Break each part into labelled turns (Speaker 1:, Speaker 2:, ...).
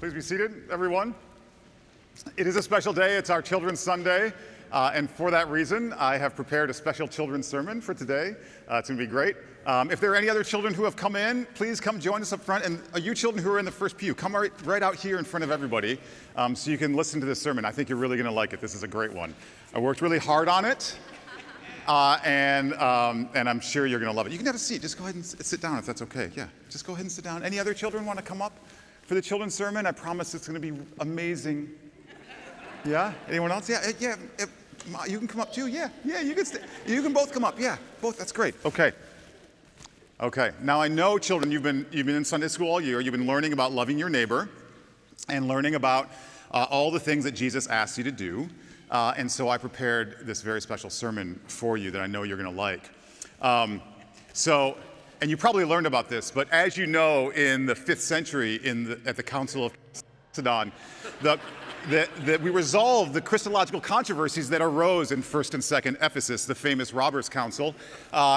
Speaker 1: Please be seated, everyone. It is a special day. It's our Children's Sunday. And for that reason, I have prepared a special children's sermon for today. It's going to be great. If there are any other children who have come in, please come join us up front. And you children who are in the first pew, come right out here in front of everybody so you can listen to this sermon. I think you're really going to like it. This is a great one. I worked really hard on it, and I'm sure you're going to love it. You can have a seat. Just go ahead and sit down if that's okay. Yeah, just go ahead and sit down. Any other children want to come up for the children's sermon? I promise it's going to be amazing. Yeah? Anyone else? Yeah. You can come up too. Yeah. You can you can both come up. Yeah. Both. That's great. Okay. Now I know, children, you've been in Sunday school all year. You've been learning about loving your neighbor and learning about all the things that Jesus asked you to do. And so I prepared this very special sermon for you that I know you're going to like. And you probably learned about this, but as you know, in the 5th century at the Council of Chalcedon, that we resolved the Christological controversies that arose in 1st and 2nd Ephesus, the famous Robbers' Council,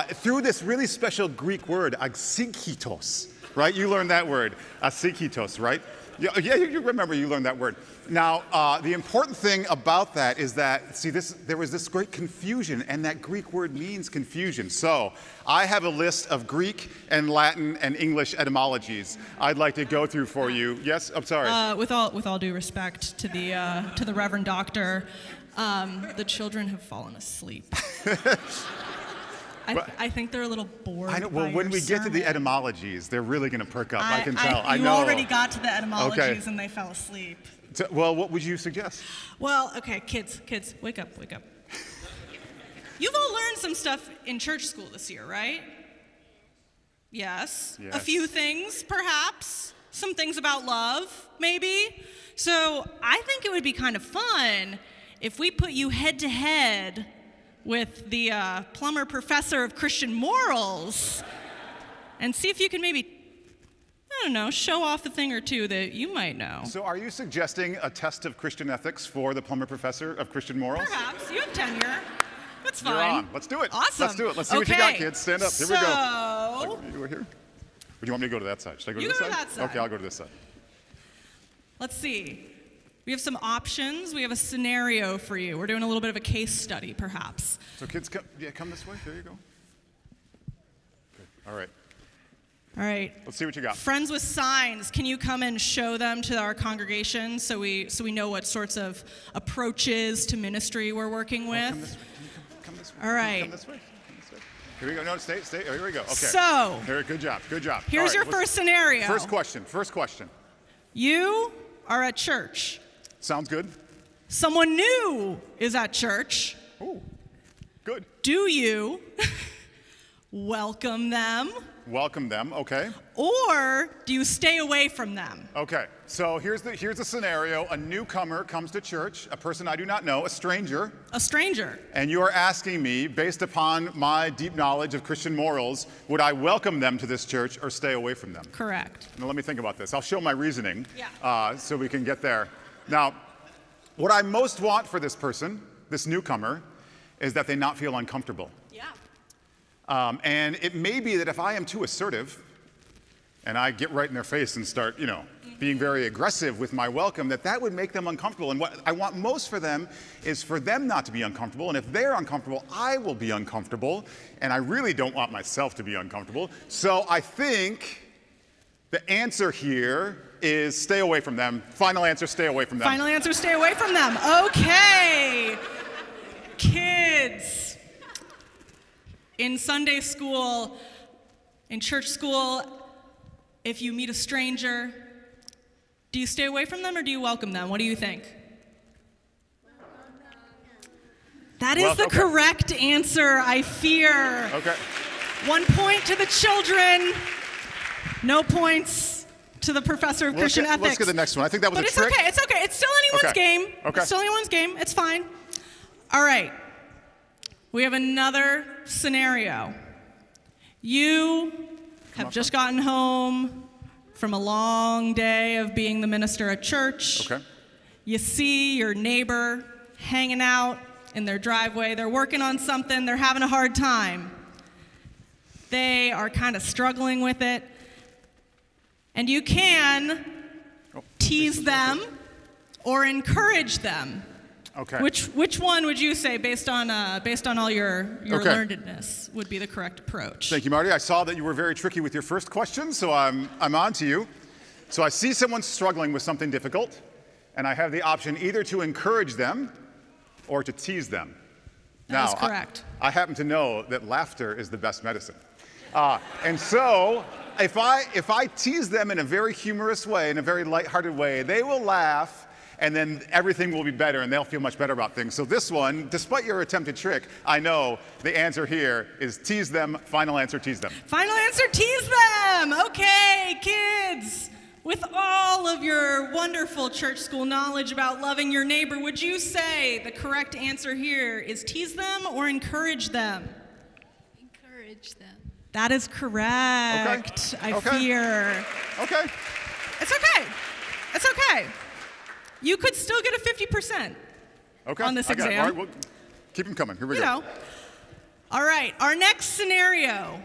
Speaker 1: through this really special Greek word, axikitos, right? You learned that word, axikitos, right? Yeah, you remember you learned that word. Now, the important thing about that is that, there was this great confusion, and that Greek word means confusion. So, I have a list of Greek and Latin and English etymologies I'd like to go through for you. Yes, I'm sorry.
Speaker 2: With all due respect to the Reverend Doctor, the children have fallen asleep. I think they're a little bored.
Speaker 1: I know. Well, when we get to the etymologies, they're really going to perk up. I can tell. I
Speaker 2: know. You already got to the etymologies,
Speaker 1: okay.
Speaker 2: And they fell asleep.
Speaker 1: Well, what would you suggest?
Speaker 2: Well, okay, kids, wake up. You've all learned some stuff in church school this year, right? Yes. A few things, perhaps. Some things about love, maybe. So I think it would be kind of fun if we put you head to head with the Plummer professor of Christian morals and see if you can maybe, I don't know, show off a thing or two that you might know.
Speaker 1: So are you suggesting a test of Christian ethics for the Plummer professor of Christian morals?
Speaker 2: Perhaps. You have tenure. That's fine.
Speaker 1: You're on. Let's do it.
Speaker 2: Awesome.
Speaker 1: Let's do it. Let's see what you got, kids. Stand up. Here we go. You here? Or do you want me to go to that side? Should I go to this side?
Speaker 2: You go to that side.
Speaker 1: Okay, I'll go to this side.
Speaker 2: Let's see. We have some options. We have a scenario for you. We're doing a little bit of a case study, perhaps.
Speaker 1: So kids, come this way. There you go. Good. All right. Let's see what you got.
Speaker 2: Friends with signs. Can you come and show them to our congregation so we know what sorts of approaches to ministry we're working with?
Speaker 1: Come this way. Come this way.
Speaker 2: All right.
Speaker 1: Come this way. Here we go. No, stay. Oh, here we go. Okay.
Speaker 2: So.
Speaker 1: Good job.
Speaker 2: Here's your first scenario.
Speaker 1: First question.
Speaker 2: You are at church.
Speaker 1: Sounds good.
Speaker 2: Someone new is at church.
Speaker 1: Oh, good.
Speaker 2: Do you welcome them?
Speaker 1: Welcome them, okay.
Speaker 2: Or do you stay away from them?
Speaker 1: Okay, so here's the scenario. A newcomer comes to church, a person I do not know, a stranger.
Speaker 2: A stranger.
Speaker 1: And you are asking me, based upon my deep knowledge of Christian morals, would I welcome them to this church or stay away from them?
Speaker 2: Correct.
Speaker 1: Now let me think about this. I'll show my reasoning
Speaker 2: Yeah.
Speaker 1: So we can get there. Now, what I most want for this person, this newcomer, is that they not feel uncomfortable.
Speaker 2: Yeah.
Speaker 1: And it may be that if I am too assertive, and I get right in their face and start, being very aggressive with my welcome, that would make them uncomfortable. And what I want most for them is for them not to be uncomfortable. And if they're uncomfortable, I will be uncomfortable. And I really don't want myself to be uncomfortable. So I think the answer here is stay away from them. Final answer, stay away from them.
Speaker 2: Final answer, stay away from them. Okay. Kids. In Sunday school, in church school, if you meet a stranger, do you stay away from them or do you welcome them? What do you think? That is the correct answer, I fear.
Speaker 1: Okay.
Speaker 2: 1 point to the children. No points to the professor of Christian ethics.
Speaker 1: Let's get the next one. I think that was a trick.
Speaker 2: But it's okay. It's still anyone's game.
Speaker 1: Okay.
Speaker 2: It's still anyone's game. It's fine. All right. We have another scenario. You have just gotten home from a long day of being the minister at church.
Speaker 1: Okay.
Speaker 2: You see your neighbor hanging out in their driveway. They're working on something. They're having a hard time. They are kind of struggling with it. And you can tease them or encourage them.
Speaker 1: Okay.
Speaker 2: Which one would you say, based on all your
Speaker 1: Okay.
Speaker 2: learnedness, would be the correct approach?
Speaker 1: Thank you, Marty. I saw that you were very tricky with your first question, so I'm on to you. So I see someone struggling with something difficult, and I have the option either to encourage them or to tease them.
Speaker 2: That is correct.
Speaker 1: I happen to know that laughter is the best medicine. And so if I tease them in a very humorous way, in a very lighthearted way, they will laugh, and then everything will be better, and they'll feel much better about things. So this one, despite your attempted trick, I know the answer here is tease them. Final answer, tease them.
Speaker 2: Final answer, tease them! Okay, kids, with all of your wonderful church school knowledge about loving your neighbor, would you say the correct answer here is tease them or encourage them?
Speaker 3: Encourage them.
Speaker 2: That is correct.
Speaker 1: Okay.
Speaker 2: I fear.
Speaker 1: Okay.
Speaker 2: It's okay. It's okay. You could still get a 50%
Speaker 1: Okay.
Speaker 2: on this
Speaker 1: I got it.
Speaker 2: exam.
Speaker 1: All right, well, keep them coming. Here we
Speaker 2: You
Speaker 1: go.
Speaker 2: know. All right, our next scenario.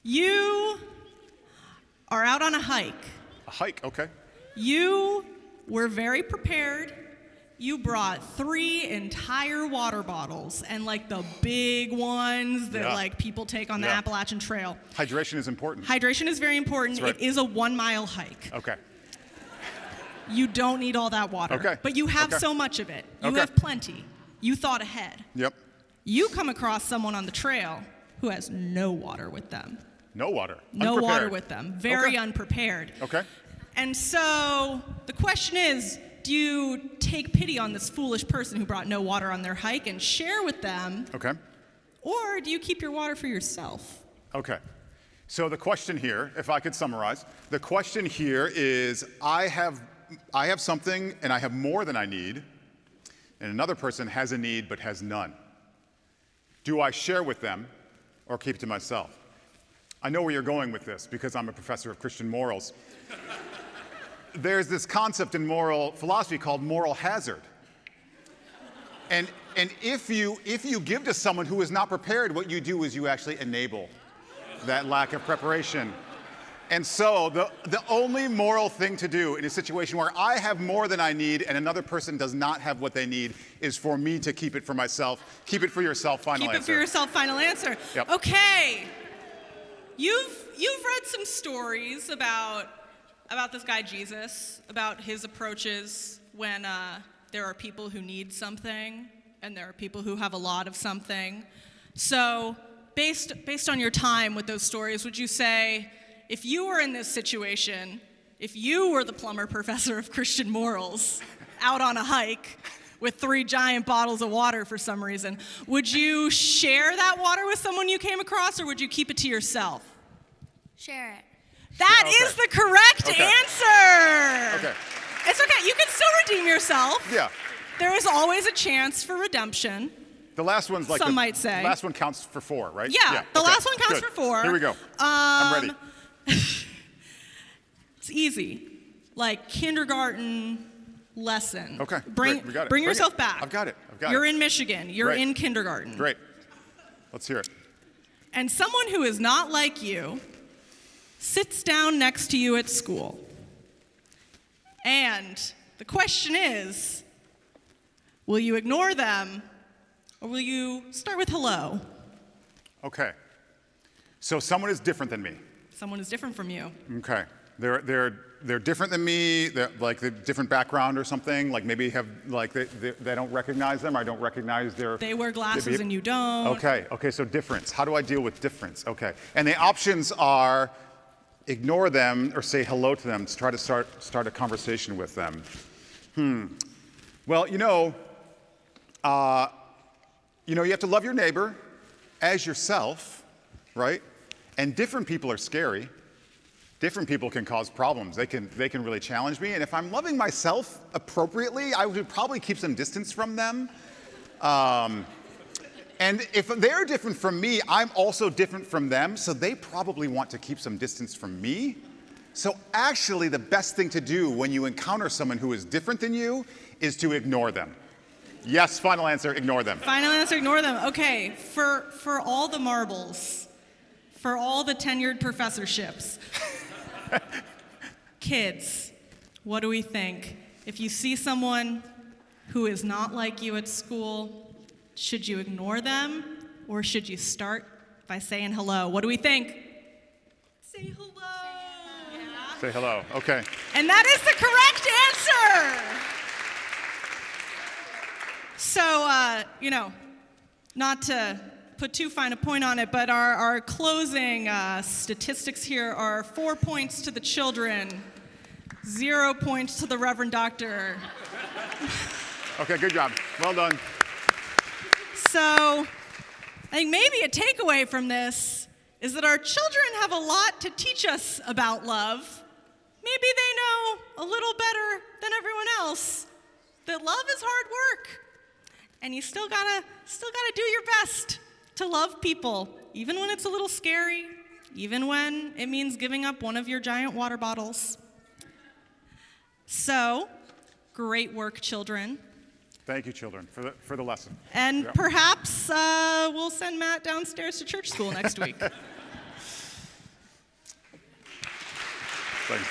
Speaker 2: You are out on a hike.
Speaker 1: A hike. Okay.
Speaker 2: You were very prepared. You brought 3 entire water bottles, and like the big ones that
Speaker 1: Yeah.
Speaker 2: like people take on the
Speaker 1: Yeah.
Speaker 2: Appalachian Trail.
Speaker 1: Hydration is important.
Speaker 2: Hydration is very important.
Speaker 1: That's right.
Speaker 2: It is a 1-mile hike.
Speaker 1: Okay.
Speaker 2: You don't need all that water.
Speaker 1: Okay.
Speaker 2: But you have
Speaker 1: Okay.
Speaker 2: so much of it. You
Speaker 1: Okay.
Speaker 2: have plenty. You thought ahead.
Speaker 1: Yep.
Speaker 2: You come across someone on the trail who has no water with them.
Speaker 1: No water.
Speaker 2: No water
Speaker 1: Unprepared.
Speaker 2: with them. Very
Speaker 1: Okay.
Speaker 2: unprepared.
Speaker 1: Okay.
Speaker 2: And so the question is, do you take pity on this foolish person who brought no water on their hike and share with them,
Speaker 1: Okay.
Speaker 2: or do you keep your water for yourself?
Speaker 1: Okay. So the question here, if I could summarize, the question here is I have something and I have more than I need, and another person has a need but has none. Do I share with them or keep it to myself? I know where you're going with this because I'm a professor of Christian morals. There's this concept in moral philosophy called moral hazard. And if you give to someone who is not prepared, what you do is you actually enable that lack of preparation. And so the only moral thing to do in a situation where I have more than I need and another person does not have what they need is for me to keep it for myself. Keep it for yourself, final answer.
Speaker 2: Keep it for yourself, final answer.
Speaker 1: Yep.
Speaker 2: Okay. You've read some stories about this guy Jesus, about his approaches when there are people who need something and there are people who have a lot of something. So based on your time with those stories, would you say, if you were in this situation, if you were the Plummer professor of Christian morals out on a hike with 3 giant bottles of water for some reason, would you share that water with someone you came across, or would you keep it to yourself?
Speaker 3: Share it.
Speaker 2: That
Speaker 1: Okay.
Speaker 2: is the correct
Speaker 1: Okay.
Speaker 2: answer.
Speaker 1: Okay.
Speaker 2: It's okay. You can still redeem yourself.
Speaker 1: Yeah.
Speaker 2: There is always a chance for redemption.
Speaker 1: The last one's like
Speaker 2: Some might say.
Speaker 1: The last one counts for 4, right?
Speaker 2: Yeah, the
Speaker 1: okay,
Speaker 2: last one counts
Speaker 1: good.
Speaker 2: for 4.
Speaker 1: Here we go. I'm ready.
Speaker 2: It's easy. Like kindergarten lesson.
Speaker 1: Okay,
Speaker 2: Bring
Speaker 1: great, we got it.
Speaker 2: Bring
Speaker 1: Bring
Speaker 2: yourself
Speaker 1: it.
Speaker 2: back.
Speaker 1: I've got it.
Speaker 2: You're in Michigan. You're
Speaker 1: Great.
Speaker 2: in kindergarten.
Speaker 1: Great. Let's hear it.
Speaker 2: And someone who is not like you sits down next to you at school. And the question is, will you ignore them, or will you start with hello?
Speaker 1: Okay. So someone is different than me.
Speaker 2: Someone is different from you.
Speaker 1: Okay. They're different than me. They're like the different background or something. Like maybe have like they don't recognize them. I don't recognize their.
Speaker 2: They wear glasses and you don't.
Speaker 1: Okay. Okay. So difference. How do I deal with difference? Okay. And the options are ignore them or say hello to them to try to start a conversation with them. Well, you have to love your neighbor as yourself, right? And different people are scary. Different people can cause problems. They can really challenge me. And if I'm loving myself appropriately, I would probably keep some distance from them. And if they're different from me, I'm also different from them, so they probably want to keep some distance from me. So actually, the best thing to do when you encounter someone who is different than you is to ignore them. Yes, final answer, ignore them.
Speaker 2: Final answer, ignore them. Okay, for all the marbles, for all the tenured professorships, kids, What do we think? If you see someone who is not like you at school, should you ignore them or should you start by saying hello? What do we think? Say hello. Yeah.
Speaker 1: Say hello. Okay.
Speaker 2: And that is the correct answer. So, not to put too fine a point on it, but our closing statistics here are 4 points to the children, 0 points to the Reverend Doctor.
Speaker 1: Okay, good job. Well done.
Speaker 2: So, I think maybe a takeaway from this is that our children have a lot to teach us about love. Maybe they know a little better than everyone else that love is hard work. And you still gotta do your best to love people, even when it's a little scary, even when it means giving up one of your giant water bottles. So, great work, children.
Speaker 1: Thank you, children, for the lesson.
Speaker 2: And
Speaker 1: Yep.
Speaker 2: perhaps we'll send Matt downstairs to church school next week.
Speaker 1: Thanks.